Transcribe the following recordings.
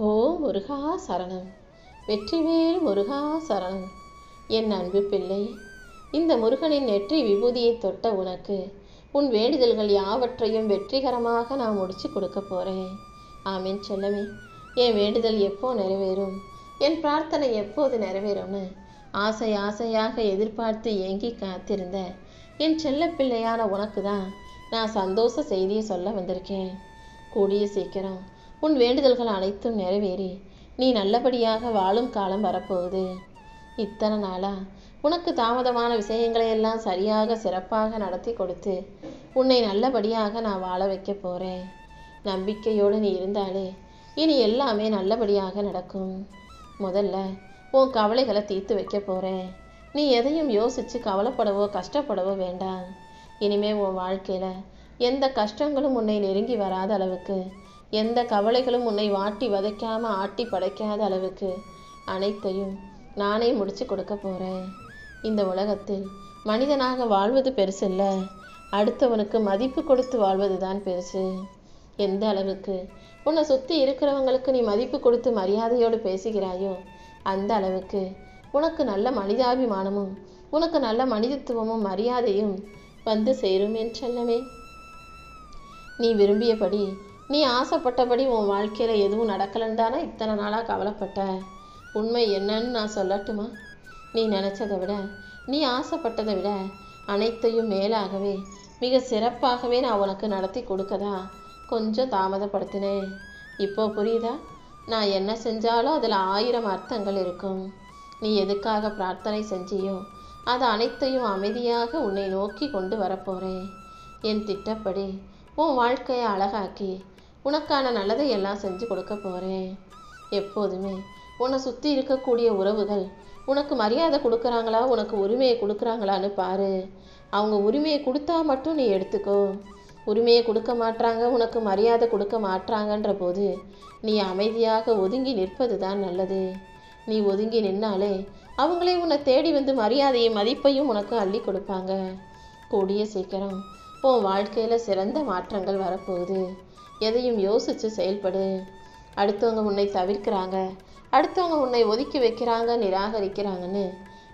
ஓ முருகா சரணம், வெற்றிவேல் முருகா சரணம். என் அன்பு பிள்ளை, இந்த முருகனின் நெற்றி விபூதியை தொட்ட உனக்கு உன் வேண்டுதல்கள் யாவற்றையும் வெற்றிகரமாக நான் முடிச்சு கொடுக்க போகிறேன். ஆமீன் செல்லமே. என் வேண்டுதல் எப்போ நிறைவேறும், என் பிரார்த்தனை எப்போது நிறைவேறும்னு ஆசையாக எதிர்பார்த்து ஏங்கி காத்திருந்த என் செல்ல பிள்ளையான உனக்கு தான் நான் சந்தோஷ செய்தியை சொல்ல வந்திருக்கேன். கூடிய சீக்கிரம் உன் வேண்டுதல்கள் அனைத்தும் நிறைவேறி நீ நல்லபடியாக வாழும் காலம் வரப்போகுது. இத்தனை நாளா உனக்கு தாமதமான விஷயங்களை எல்லாம் சரியாக சிறப்பாக நடத்தி கொடுத்து உன்னை நல்லபடியாக நான் வாழ வைக்க போகிறேன். நம்பிக்கையோடு நீ இருந்தாலே இனி எல்லாமே நல்லபடியாக நடக்கும். முதல்ல உன் கவலைகளை தீர்த்து வைக்க போகிறேன். நீ எதையும் யோசித்து கவலைப்படவோ கஷ்டப்படவோ வேண்டாம். இனிமே உன் வாழ்க்கையில் எந்த கஷ்டங்களும் உன்னை நெருங்கி வராத அளவுக்கு, எந்த கவலைகளும் உன்னை வாட்டி வதைக்காமல் ஆட்டி படைக்காத அளவுக்கு அனைத்தையும் நானே முடிச்சு கொடுக்க போகிறேன். இந்த உலகத்தில் மனிதனாக வாழ்வது பெருசு இல்லை, அடுத்தவனுக்கு மதிப்பு கொடுத்து வாழ்வது தான் பெருசு. எந்த அளவுக்கு உன்னை சுற்றி இருக்கிறவங்களுக்கு நீ மதிப்பு கொடுத்து மரியாதையோடு பேசுகிறாயோ அந்த அளவுக்கு உனக்கு நல்ல மனிதாபிமானமும் உனக்கு நல்ல மனிதத்துவமும் மரியாதையும் வந்து சேரும் என் செல்லமே. நீ விரும்பியபடி, நீ ஆசைப்பட்டபடி உன் வாழ்க்கையில் எதுவும் நடக்கலன்னு தானே இத்தனை நாளாக கவலைப்பட்ட. உண்மை என்னன்னு நான் சொல்லட்டுமா? நீ நினச்சதை விட, நீ ஆசைப்பட்டதை விட அனைத்தையும் மேலாகவே மிக சிறப்பாகவே நான் உனக்கு நடத்தி கொடுக்கதா கொஞ்சம் தாமதப்படுத்தினேன். இப்போ புரியுதா? நான் என்ன செஞ்சாலும் அதில் 1000 அர்த்தங்கள் இருக்கும். நீ எதுக்காக பிரார்த்தனை செஞ்சியோ அது அனைத்தையும் அமைதியாக உன்னை நோக்கி கொண்டு வரப்போகிறேன். என் திட்டப்படி உன் வாழ்க்கையை அழகாக்கி உனக்கான நல்லதை எல்லாம் செஞ்சு கொடுக்க போகிறேன். எப்போதுமே உன்னை சுற்றி இருக்கக்கூடிய உறவுகள் உனக்கு மரியாதை கொடுக்குறாங்களா, உனக்கு உரிமையை கொடுக்குறாங்களான்னு பாரு. அவங்க உரிமையை கொடுத்தா மட்டும் நீ எடுத்துக்கோ. உரிமையை கொடுக்க மாட்டாங்க, உனக்கு மரியாதை கொடுக்க மாட்டாங்கன்ற போது நீ அமைதியாக ஒதுங்கி நிற்பது தான் நல்லது. நீ ஒதுங்கி நின்னாலே அவங்களே உன்னை தேடி வந்து மரியாதையும் மதிப்பையும் உனக்கு அள்ளி கொடுப்பாங்க. கூடிய சீக்கிரம் உன் வாழ்க்கையில் சிறந்த மாற்றங்கள் வரப்போகுது. எதையும் யோசித்து செயல்படு. அடுத்தவங்க உன்னை தவிர்க்கிறாங்க, அடுத்தவங்க உன்னை ஒதுக்கி வைக்கிறாங்க, நிராகரிக்கிறாங்கன்னு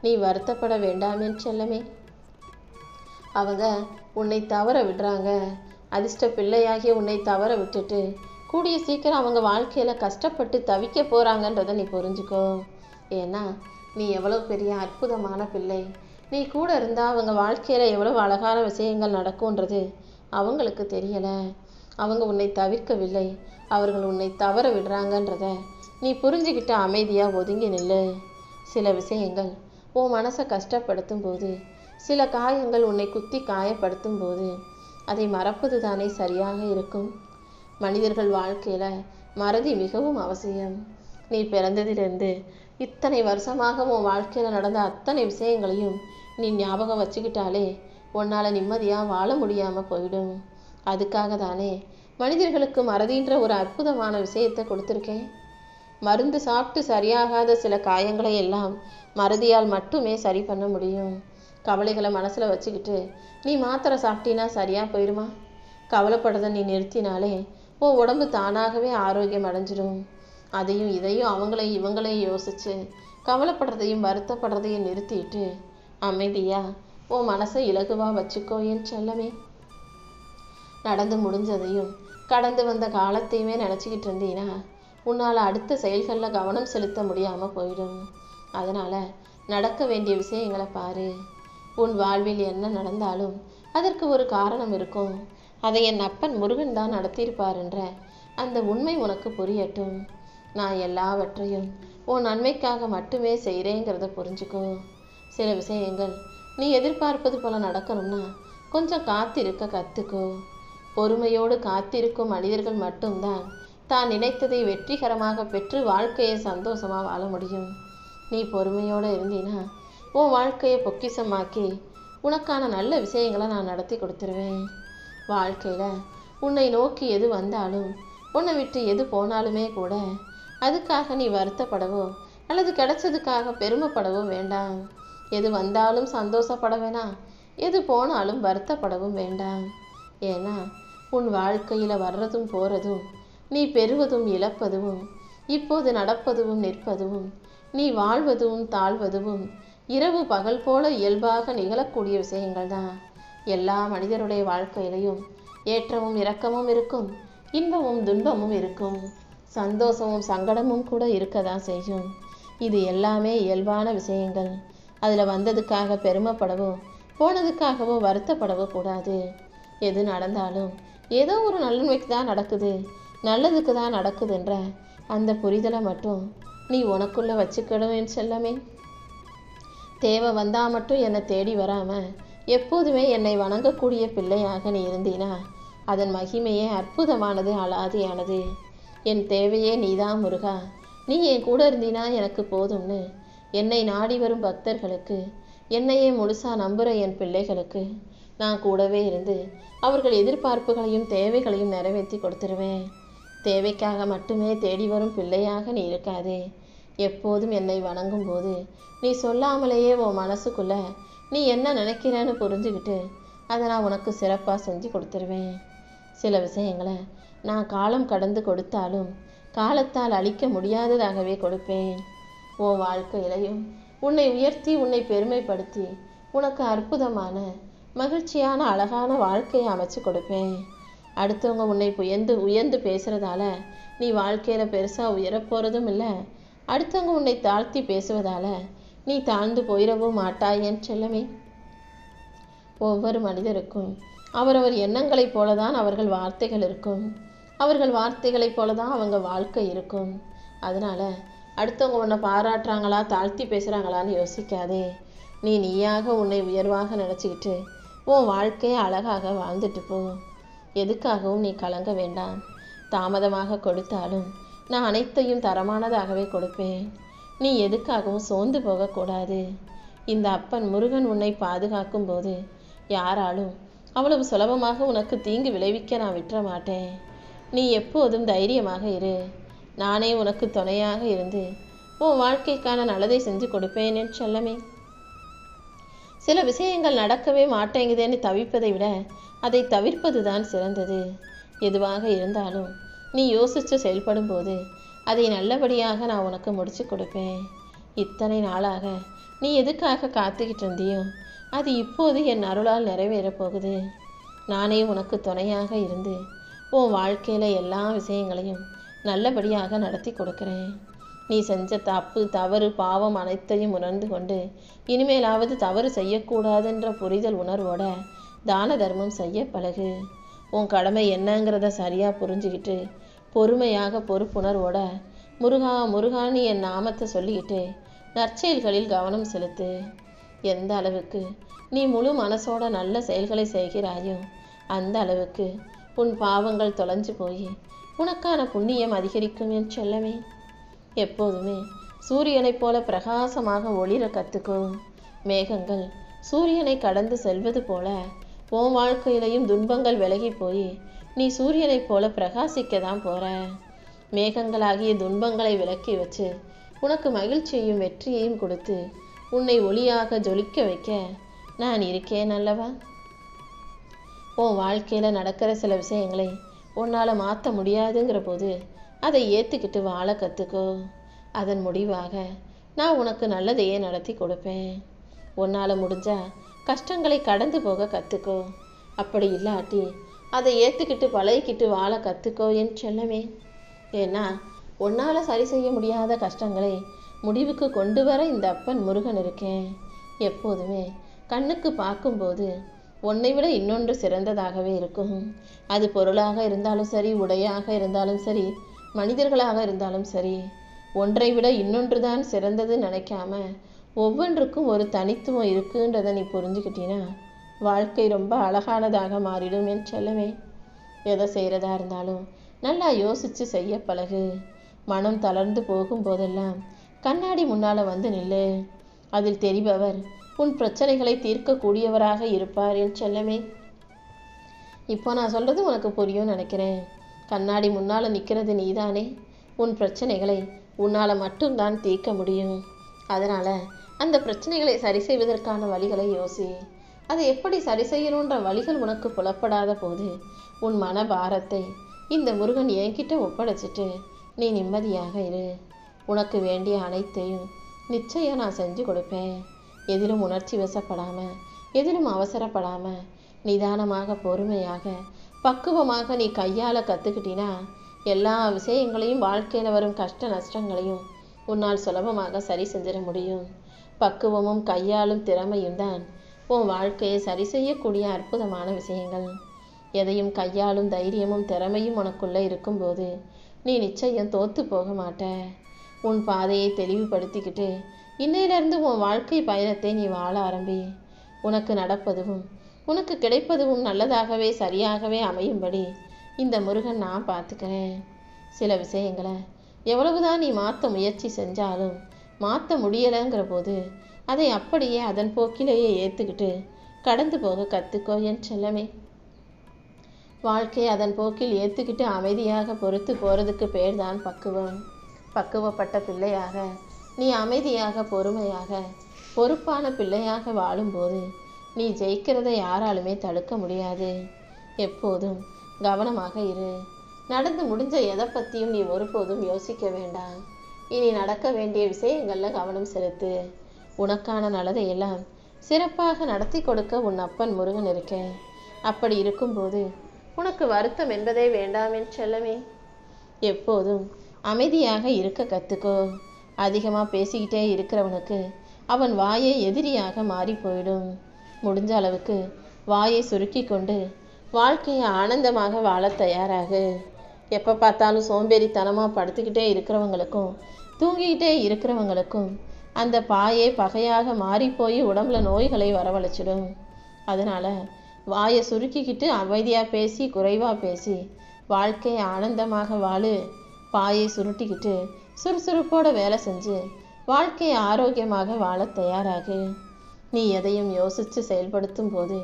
நீ வருத்தப்பட வேண்டாம் என் செல்லமே. அவங்க உன்னை தவற விடுறாங்க. அதிர்ஷ்ட பிள்ளையாகிய உன்னை தவற விட்டுட்டு கூடிய சீக்கிரம் அவங்க வாழ்க்கையில் கஷ்டப்பட்டு தவிக்க போகிறாங்கன்றதை நீ புரிஞ்சுக்கோ. ஏன்னா நீ எவ்வளோ பெரிய அற்புதமான பிள்ளை. நீ கூட இருந்தால் அவங்க வாழ்க்கையில் எவ்வளோ அழகான விஷயங்கள் நடக்கும்ன்றது அவங்களுக்கு தெரியலை. அவங்க உன்னை தவிர்க்கவில்லை, அவர்கள் உன்னை தவற விடுறாங்கன்றத நீ புரிஞ்சுக்கிட்ட அமைதியாக ஒதுங்கி நில்லு. சில விஷயங்கள் உன் மனசை கஷ்டப்படுத்தும் போது, சில காயங்கள் உன்னை குத்தி காயப்படுத்தும் போது அதை மறப்பது தானே சரியாக இருக்கும். மனிதர்கள் வாழ்க்கையில் மறதி மிகவும் அவசியம். நீ பிறந்ததிலிருந்து இத்தனை வருஷமாக உன் வாழ்க்கையில் நடந்த அத்தனை விஷயங்களையும் நீ ஞாபகம் வச்சுக்கிட்டாலே உன்னால் நிம்மதியாக வாழ முடியாமல் போயிடும். அதுக்காக தானே மனிதர்களுக்கு மறதின்ற ஒரு அற்புதமான விஷயத்தை கொடுத்துருக்கேன். மருந்து சாப்பிட்டு சரியாகாத சில காயங்களை எல்லாம் மறதியால் மட்டுமே சரி பண்ண முடியும். கவலைகளை மனசில் வச்சுக்கிட்டு நீ மாத்திரை சாப்பிட்டீன்னா சரியாக போயிடுமா? கவலைப்படுறதை நீ நிறுத்தினாலே உன் உடம்பு தானாகவே ஆரோக்கியம் அடைஞ்சிடும். அதையும் இதையும் அவங்களையும் இவங்களையும் யோசித்து கவலைப்படுறதையும் வருத்தப்படுறதையும் நிறுத்திட்டு அமைதியா உன் மனசை இலகுவாக வச்சுக்கோ என் செல்லமே. நடந்து முடிஞ்சதையும் கடந்து வந்த காலத்தையுமே நினச்சிக்கிட்டு இருந்தீன்னா உன்னால் அடுத்த செயல்களில் கவனம் செலுத்த முடியாமல் போயிடும். அதனால் நடக்க வேண்டிய விஷயங்களை பாரு. உன் வாழ்வில் என்ன நடந்தாலும் அதற்கு ஒரு காரணம் இருக்கும். அதை என் அப்பன் முருகன் தான் நடத்தியிருப்பாருன்ற அந்த உண்மை உனக்கு புரியட்டும். நான் எல்லாவற்றையும் உன் நன்மைக்காக மட்டுமே செய்கிறேங்கிறத புரிஞ்சுக்கோ. சில விஷயங்கள் நீ எதிர்பார்ப்பது போல் நடக்கணும்னா கொஞ்சம் காத்திருக்க கற்றுக்கோ. பொறுமையோடு காத்திருக்கும் மனிதர்கள் மட்டும்தான் தான் நினைத்ததை வெற்றிகரமாக பெற்று வாழ்க்கையை சந்தோஷமாக வாழ முடியும். நீ பொறுமையோடு இருந்தீன்னா உன் வாழ்க்கையை பொக்கிஷமாக்கி உனக்கான நல்ல விஷயங்களை நான் நடத்தி கொடுத்துருவேன். வாழ்க்கையில் உன்னை நோக்கி எது வந்தாலும் உன்னை விட்டு எது போனாலுமே கூட அதுக்காக நீ வருத்தப்படவோ அல்லது கிடைச்சதுக்காக பெருமைப்படவோ வேண்டாம். எது வந்தாலும் சந்தோஷப்பட வேணாம், எது போனாலும் வருத்தப்படவும் வேண்டாம். ஏன்னா உன் வாழ்க்கையில் வர்றதும் போகிறதும், நீ பெறுவதும் இழப்பதும் இப்போது நடப்பதுவும் நிற்பதுவும், நீ வாழ்வதும் தாழ்வதும் இரவு பகல் போல இயல்பாக நிகழக்கூடிய விஷயங்கள் தான். எல்லா மனிதருடைய வாழ்க்கையிலையும் ஏற்றமும் இரக்கமும் இருக்கும், இன்பமும் துன்பமும் இருக்கும், சந்தோஷமும் சங்கடமும் கூட இருக்க தான் செய்யும். இது எல்லாமே இயல்பான விஷயங்கள். அதில் வந்ததுக்காக பெருமைப்படவோ போனதுக்காகவோ வருத்தப்படவோ கூடாது. எது நடந்தாலும் ஏதோ ஒரு நன்மைக்கு தான் நடக்குது, நல்லதுக்கு தான் நடக்குதுன்ற அந்த புரிதலை மட்டும் நீ உனக்குள்ள வச்சுக்கணும் என் செல்லமே. தேவை வந்தா மட்டும் என்னை தேடி வராம எப்போதுமே என்னை வணங்கக்கூடிய பிள்ளையாக நீ இருந்தீனா அதன் மகிமையே அற்புதமானது, அலாதியானது. என் தேவையே நீதான் முருகா, நீ என் கூட இருந்தீனா எனக்கு போதும்னு என்னை நாடி வரும் பக்தர்களுக்கு, என்னையே முழுசா நம்புகிற என் பிள்ளைகளுக்கு நான் கூடவே இருந்து அவர்கள் எதிர்பார்ப்புகளையும் தேவைகளையும் நிறைவேற்றி கொடுத்துருவேன். தேவைக்காக மட்டுமே தேடி வரும் பிள்ளையாக நீ இருக்காதே. எப்போதும் என்னை வணங்கும் போது நீ சொல்லாமலேயே உன் மனசுக்குள்ள நீ என்ன நினைக்கிறேன்னு புரிஞ்சுக்கிட்டு அதை நான் உனக்கு சிறப்பாக செஞ்சு கொடுத்துருவேன். சில விஷயங்களை நான் காலம் கடந்து கொடுத்தாலும் காலத்தால் அழிக்க முடியாததாகவே கொடுப்பேன். உன் வாழ்க்கையிலையும் உன்னை உயர்த்தி உன்னை பெருமைப்படுத்தி உனக்கு அற்புதமான மகிழ்ச்சியான அழகான வாழ்க்கையை அமைச்சு கொடுப்பேன். அடுத்தவங்க உன்னை உயர்ந்து பேசுறதால நீ வாழ்க்கையில பெருசா உயரப்போறதும் இல்லை, அடுத்தவங்க உன்னை தாழ்த்தி பேசுவதால நீ தாழ்ந்து போயிடவும் மாட்டாய் என் செல்லமே. ஒவ்வொரு மனிதருக்கும் அவரவர் எண்ணங்களைப் போலதான் அவர்கள் வார்த்தைகள் இருக்கும், அவர்கள் வார்த்தைகளைப் போலதான் அவங்க வாழ்க்கை இருக்கும். அதனால அடுத்தவங்க உன்னை பாராட்டுறாங்களா தாழ்த்தி பேசுறாங்களான்னு யோசிக்காதே. நீயாக உன்னை உயர்வாக நினச்சிக்கிட்டு உன் வாழ்க்கையை அழகாக வாழ்ந்துட்டு போ. எதுக்காகவும் நீ கலங்க வேண்டாம். தாமதமாக கொடுத்தாலும் நான் அனைத்தையும் தரமானதாகவே கொடுப்பேன். நீ எதுக்காகவும் சோர்ந்து போகக்கூடாது. இந்த அப்பன் முருகன் உன்னை பாதுகாக்கும் போது யாராலும் அவ்வளவு சுலபமாக உனக்கு தீங்கு விளைவிக்க நான் விட்டுற மாட்டேன். நீ எப்போதும் தைரியமாக இரு. நானே உனக்கு துணையாக இருந்து உன் வாழ்க்கைக்கான நல்லதை செஞ்சு கொடுப்பேன் என் செல்லமே. சில விஷயங்கள் நடக்கவே மாட்டேங்குதேன்னு தவிப்பதை விட அதை தவிர்ப்பது தான் சிறந்தது. எதுவாக இருந்தாலும் நீ யோசித்து செயல்படும் போது அதை நல்லபடியாக நான் உனக்கு முடிச்சு கொடுப்பேன். இத்தனை நாளாக நீ எதுக்காக காத்துக்கிட்டு இருந்தியோ அது இப்போது என் அருளால் நிறைவேறப் போகுது. நானே உனக்கு துணையாக இருந்து உன் வாழ்க்கையில் எல்லா விஷயங்களையும் நல்லபடியாக நடத்தி கொடுக்குறேன். நீ செஞ்ச தப்பு தவறு பாவம் அனைத்தையும் உணர்ந்து கொண்டு இனிமேலாவது தவறு செய்யக்கூடாதுன்ற புரிதல் உணர்வோட தான தர்மம் செய்ய பழகு. உன் கடமை என்னங்கிறத சரியாக புரிஞ்சுக்கிட்டு பொறுமையாக பொறுப்புணர்வோட முருகா முருகான்னு என் நாமத்தை சொல்லிக்கிட்டு நற்செயல்களில் கவனம் செலுத்து. எந்த அளவுக்கு நீ முழு மனசோட நல்ல செயல்களை செய்கிறாயோ அந்த அளவுக்கு உன் பாவங்கள் தொலைஞ்சு போய் உனக்கான புண்ணியம் அதிகரிக்கும் என் செல்லமே. எப்போதுமே சூரியனைப் போல பிரகாசமாக ஒளிர கற்றுக்கோ. மேகங்கள் சூரியனை கடந்து செல்வது போல உன் வாழ்க்கையிலையும் துன்பங்கள் விலகி போய் நீ சூரியனைப் போல பிரகாசிக்க தான் போற. மேகங்களாகிய துன்பங்களை விலக்கி வச்சு உனக்கு மகிழ்ச்சியையும் வெற்றியையும் கொடுத்து உன்னை ஒளியாக ஜொலிக்க வைக்க நான் இருக்கேன் அல்லவா. உன் வாழ்க்கையில் நடக்கிற சில விஷயங்களை உன்னால் மாற்ற முடியாதுங்கிற போது அதை ஏற்றுக்கிட்டு வாழ கற்றுக்கோ. அதன் முடிவாக நான் உனக்கு நல்லதையே நடத்தி கொடுப்பேன். உன்னால் முடிஞ்சா கஷ்டங்களை கடந்து போக கற்றுக்கோ. அப்படி இல்லாட்டி அதை ஏற்றுக்கிட்டு பழகிக்கிட்டு வாழ கற்றுக்கோ என் செல்லமே. ஏன்னா உன்னால் சரி செய்ய முடியாத கஷ்டங்களை முடிவுக்கு கொண்டு வர இந்த அப்பன் முருகன் இருக்கேன். எப்போதுமே கண்ணுக்கு பார்க்கும்போது உன்னை விட இன்னொன்று சிறந்ததாகவே இருக்கும். அது பொருளாக இருந்தாலும் சரி, உடையாக இருந்தாலும் சரி, மனிதர்களாக இருந்தாலும் சரி, ஒன்றை விட இன்னொன்று தான் சிறந்தது நினைக்காம ஒவ்வொன்றுக்கும் ஒரு தனித்துவம் இருக்குன்றதை நீ புரிஞ்சுக்கிட்டீன்னா வாழ்க்கை ரொம்ப அழகானதாக மாறிடும் என் செல்லமே. எதை செய்கிறதா இருந்தாலும் நல்லா யோசித்து செய்ய பழகு. மனம் தளர்ந்து போகும்போதெல்லாம் கண்ணாடி முன்னால் வந்து நில்லு. அதில் தெரிபவர் உன் பிரச்சனைகளை தீர்க்கக்கூடியவராக இருப்பார் என் செல்லமே. இப்போ நான் சொல்கிறது உனக்கு புரியும் நினைக்கிறேன். கண்ணாடி முன்னால் நிற்கிறது நீதானே. உன் பிரச்சனைகளை உன்னால் மட்டும்தான் தீர்க்க முடியும். அதனால் அந்த பிரச்சனைகளை சரி செய்வதற்கான வழிகளை யோசி. அதை எப்படி சரி செய்யணுன்ற வழிகள் உனக்கு புலப்படாத போது உன் மன பாரத்தை இந்த முருகன் என்கிட்ட ஒப்படைச்சிட்டு நீ நிம்மதியாக இரு. உனக்கு வேண்டிய அனைத்தையும் நிச்சயம் நான் செஞ்சு கொடுப்பேன். எதிலும் உணர்ச்சி வசப்படாம, எதிலும் அவசரப்படாம, நிதானமாக, பொறுமையாக, பக்குவமாக நீ கையாள கற்றுக்கிட்டினா எல்லா விஷயங்களையும், வாழ்க்கையில் வரும் கஷ்ட நஷ்டங்களையும் உன்னால் சுலபமாக சரி செஞ்சிட முடியும். பக்குவமும் கையாளும் திறமையும் தான் உன் வாழ்க்கையை சரி செய்யக்கூடிய அற்புதமான விஷயங்கள். எதையும் கையாளும் தைரியமும் திறமையும் உனக்குள்ளே இருக்கும்போது நீ நிச்சயம் தோற்று போக மாட்ட. உன் பாதையை தெளிவுபடுத்திக்கிட்டு இன்னையிலிருந்து உன் வாழ்க்கை பயணத்தை நீ வாழ ஆரம்பி. உனக்கு நடப்பதும் உனக்கு கிடைப்பதும் நல்லதாகவே சரியாகவே அமையும்படி இந்த முருகன் நான் பார்த்துக்கிறேன். சில விஷயங்களை எவ்வளவுதான் நீ மாற்ற முயற்சி செஞ்சாலும் மாற்ற முடியலைங்கிற போது அதை அப்படியே அதன் போக்கிலேயே ஏற்றுக்கிட்டு கடந்து போக கற்றுக்கோ என் செல்லமே. வாழ்க்கையை அதன் போக்கில் ஏற்றுக்கிட்டு அமைதியாக பொறுத்து போகிறதுக்கு பேர் தான் பக்குவம். பக்குவப்பட்ட பிள்ளையாக நீ அமைதியாக, பொறுமையாக, பொறுப்பான பிள்ளையாக வாழும்போது நீ ஜெயிக்கிறதை யாராலுமே தடுக்க முடியாது. எப்போதும் கவனமாக இரு. நடந்து முடிஞ்ச எதை பற்றியும் நீ ஒருபோதும் யோசிக்க வேண்டாம். இனி நடக்க வேண்டிய விஷயங்களில் கவனம் செலுத்து. உனக்கான நல்லதையெல்லாம் சிறப்பாக நடத்தி கொடுக்க உன் அப்பன் முருகன் இருக்கேன். அப்படி இருக்கும்போது உனக்கு வருத்தம் என்பதே வேண்டாம் என் செல்லமே. எப்போதும் அமைதியாக இருக்க கற்றுக்கோ. அதிகமாக பேசிக்கிட்டே இருக்கிறவனுக்கு அவன் வாயை எதிரியாக மாறி போயிடும். முடிஞ்ச அளவுக்கு வாயை சுருக்கி கொண்டு வாழ்க்கையை ஆனந்தமாக வாழ தயாராகு. எப்போ பார்த்தாலும் சோம்பேறித்தனமாக படுத்துக்கிட்டே இருக்கிறவங்களுக்கும் தூங்கிக்கிட்டே இருக்கிறவங்களுக்கும் அந்த பாயே பகையாக மாறி போய் உடம்புல நோய்களை வரவழைச்சிடும். அதனால் வாயை சுருக்கிக்கிட்டு அமைதியாக பேசி, குறைவாக பேசி வாழ்க்கையை ஆனந்தமாக வாழு. பாயை சுருட்டிக்கிட்டு சுறுசுறுப்போட வேலை செஞ்சு வாழ்க்கையை ஆரோக்கியமாக வாழ தயாராகு. நீ எதையும் யோசித்து செயல்படுத்தும் போது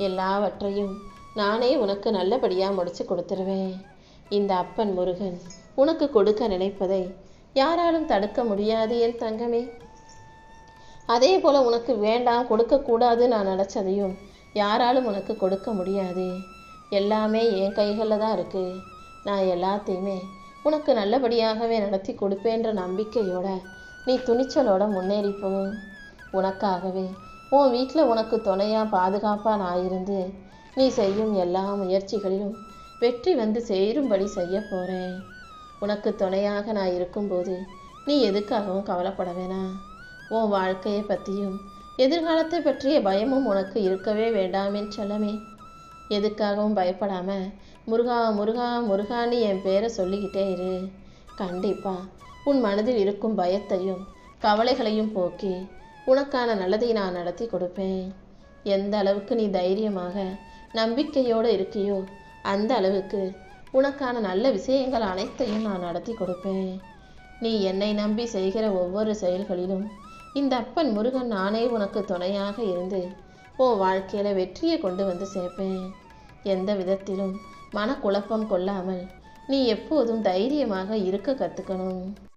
எல்லாவற்றையும் நானே உனக்கு நல்லபடியாக முடிச்சு கொடுத்துருவேன். இந்த அப்பன் முருகன் உனக்கு கொடுக்க நினைப்பதை யாராலும் தடுக்க முடியாது என் தங்கமே. அதே போல் உனக்கு வேண்டாம், கொடுக்கக்கூடாது நான் நினச்சதையும் யாராலும் உனக்கு கொடுக்க முடியாது. எல்லாமே என் கைகளில் தான் இருக்குது. நான் எல்லாத்தையுமே உனக்கு நல்லபடியாகவே நடத்தி கொடுப்பேன்ற நம்பிக்கையோட நீ துணிச்சலோட முன்னேறிப்போ. உனக்காகவே உன் வீட்டில் உனக்கு துணையாக, பாதுகாப்பாக நான் இருந்து நீ செய்யும் எல்லா முயற்சிகளிலும் வெற்றி வந்து சேரும்படி செய்ய போகிறேன். உனக்கு துணையாக நான் இருக்கும்போது நீ எதுக்காகவும் கவலைப்பட வேணாம். உன் வாழ்க்கையை பற்றியும் எதிர்காலத்தை பற்றிய பயமும் உனக்கு இருக்கவே வேண்டாம் என் செல்லமே. எதுக்காகவும் பயப்படாமல் முருகா முருகா முருகான்னு என் பேரை சொல்லிக்கிட்டே இரு. கண்டிப்பாக உன் மனதில் இருக்கும் பயத்தையும் கவலைகளையும் போக்கி உனக்கான நல்லதை நான் நடத்தி கொடுப்பேன். எந்த அளவுக்கு நீ தைரியமாக நம்பிக்கையோடு இருக்கியோ அந்த அளவுக்கு உனக்கான நல்ல விஷயங்கள் அனைத்தையும் நான் நடத்தி கொடுப்பேன். நீ என்னை நம்பி செய்கிற ஒவ்வொரு செயல்களிலும் இந்த அப்பன் முருகன் நானே உனக்கு துணையாக இருந்து உன் வாழ்க்கையில் வெற்றியை கொண்டு வந்து சேர்ப்பேன். எந்த விதத்திலும் மனக்குழப்பம் கொள்ளாமல் நீ எப்போதும் தைரியமாக இருக்க கற்றுக்கணும்.